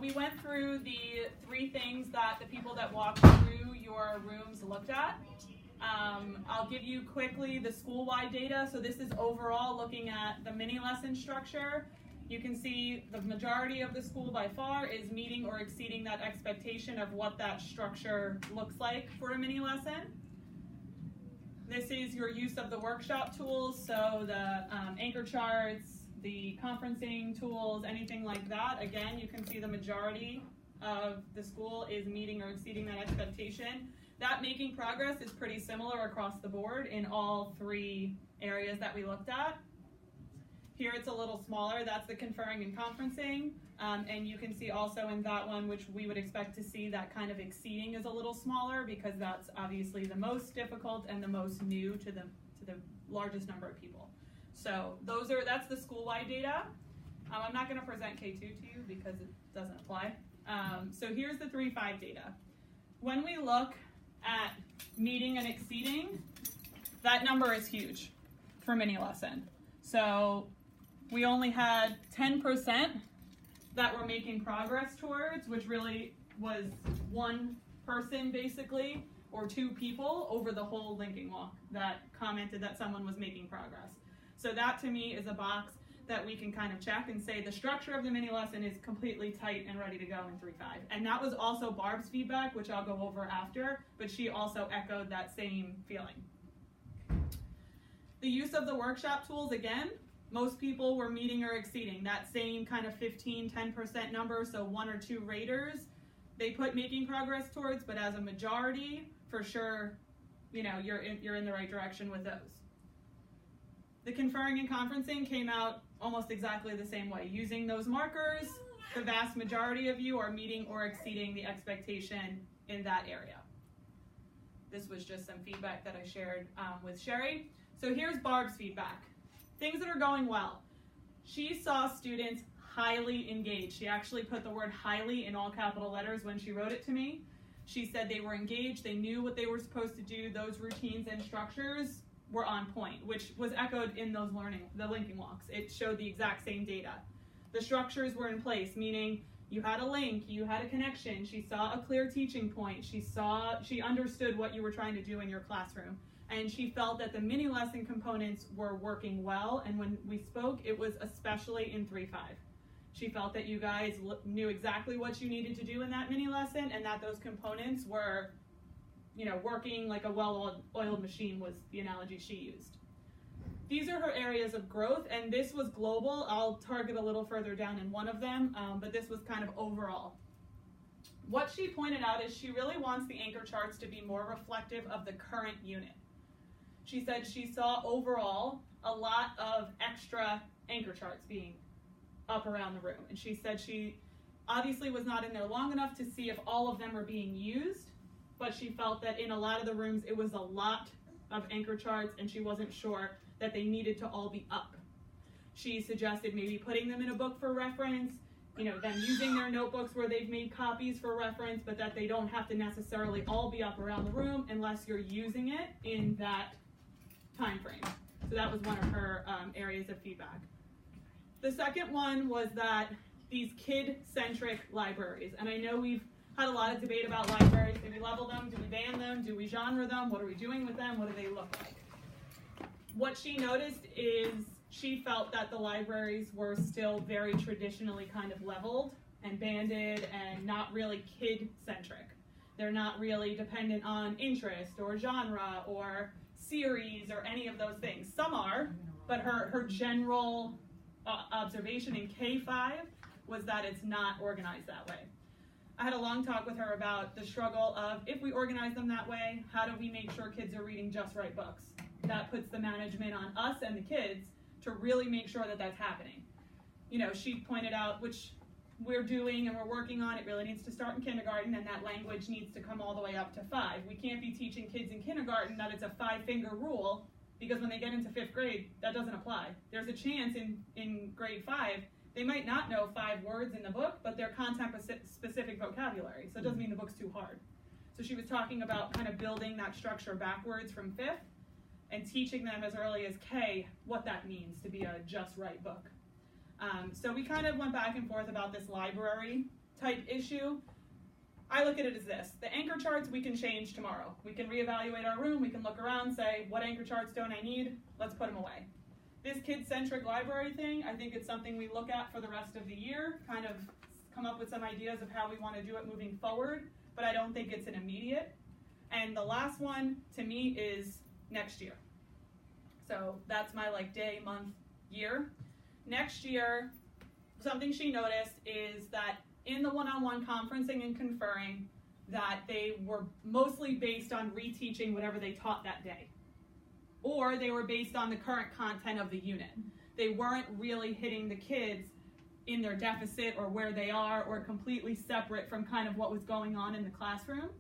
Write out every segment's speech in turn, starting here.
we went through the 3 things that the people that walked through your rooms looked at. I'll give you quickly the school-wide data. So this is overall looking at the mini lesson structure. You can see the majority of the school by far is meeting or exceeding that expectation of what that structure looks like for a mini lesson. This is your use of the workshop tools, so the anchor charts, the conferencing tools, anything like that. Again, you can see the majority of the school is meeting or exceeding that expectation. That making progress is pretty similar across the board in all 3 areas that we looked at. Here it's a little smaller, that's the conferring and conferencing, and you can see also in that one, which we would expect to see, that kind of exceeding is a little smaller because that's obviously the most difficult and the most new to the largest number of people. So that's the school-wide data. I'm not going to present K2 to you because it doesn't apply. So here's the 3-5 data. When we look at meeting and exceeding, that number is huge for mini lesson. So we only had 10% that were making progress towards, which really was 1 person basically, or 2 people over the whole linking walk that commented that someone was making progress. So that to me is a box that we can kind of check and say the structure of the mini lesson is completely tight and ready to go in 3-5. And that was also Barb's feedback, which I'll go over after, but she also echoed that same feeling. The use of the workshop tools, again, most people were meeting or exceeding that same kind of 10% number, so 1 or 2 raters they put making progress towards, but as a majority, for sure, you're in the right direction with those. The conferring and conferencing came out almost exactly the same way. Using those markers, the vast majority of you are meeting or exceeding the expectation in that area. This was just some feedback that I shared with Sherry. So here's Barb's feedback. Things that are going well. She saw students highly engaged. She actually put the word highly in all capital letters when she wrote it to me. She said they were engaged, they knew what they were supposed to do, those routines and structures were on point, which was echoed in those the linking walks. It showed the exact same data. The structures were in place, meaning you had a link, you had a connection, she saw a clear teaching point, she understood what you were trying to do in your classroom. And she felt that the mini lesson components were working well, and when we spoke, it was especially in 3-5. She felt that you guys knew exactly what you needed to do in that mini lesson, and that those components were, working like a well-oiled machine was the analogy she used. These are her areas of growth, and this was global. I'll target a little further down in one of them, but this was kind of overall. What she pointed out is she really wants the anchor charts to be more reflective of the current unit. She said she saw overall a lot of extra anchor charts being up around the room. And she said she obviously was not in there long enough to see if all of them were being used, but she felt that in a lot of the rooms it was a lot of anchor charts and she wasn't sure that they needed to all be up. She suggested maybe putting them in a book for reference, them using their notebooks where they've made copies for reference, but that they don't have to necessarily all be up around the room unless you're using it in that time frame. So that was one of her areas of feedback. The second one was that these kid-centric libraries, and I know we've had a lot of debate about libraries. Do we level them? Do we ban them? Do we genre them? What are we doing with them? What do they look like? What she noticed is she felt that the libraries were still very traditionally kind of leveled and banded and not really kid-centric. They're not really dependent on interest or genre or series or any of those things. Some are, but her general observation in K5 was that it's not organized that way. I had a long talk with her about the struggle of, if we organize them that way, how do we make sure kids are reading just right books? That puts the management on us and the kids to really make sure that that's happening. She pointed out, which we're doing and we're working on, it really needs to start in kindergarten, and that language needs to come all the way up to 5. We can't be teaching kids in kindergarten that it's a 5-finger rule, because when they get into 5th grade, that doesn't apply. There's a chance in grade 5, they might not know 5 words in the book, but they're content-specific vocabulary, so it doesn't mean the book's too hard. So she was talking about kind of building that structure backwards from 5th, and teaching them as early as K what that means to be a just right book. So we kind of went back and forth about this library type issue, I look at it as this. The anchor charts we can change tomorrow. We can reevaluate our room, we can look around, say, what anchor charts don't I need? Let's put them away. This kid-centric library thing, I think it's something we look at for the rest of the year, kind of come up with some ideas of how we want to do it moving forward, but I don't think it's an immediate. And the last one, to me, is next year. So that's my like day, month, year. Next year, something she noticed is that in the one-on-one conferencing and conferring, that they were mostly based on reteaching whatever they taught that day. Or they were based on the current content of the unit. They weren't really hitting the kids in their deficit or where they are, or completely separate from kind of what was going on in the classroom.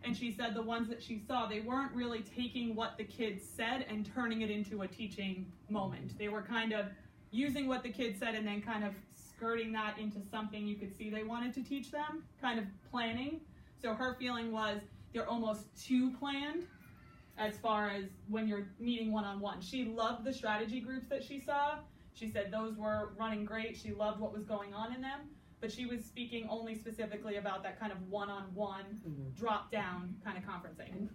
And she said the ones that she saw, they weren't really taking what the kids said and turning it into a teaching moment. They were kind of using what the kids said and then kind of skirting that into something you could see they wanted to teach them, kind of planning. So her feeling was they're almost too planned as far as when you're meeting one-on-one. She loved the strategy groups that she saw. She said those were running great. She loved what was going on in them, but she was speaking only specifically about that kind of one-on-one drop-down kind of conferencing.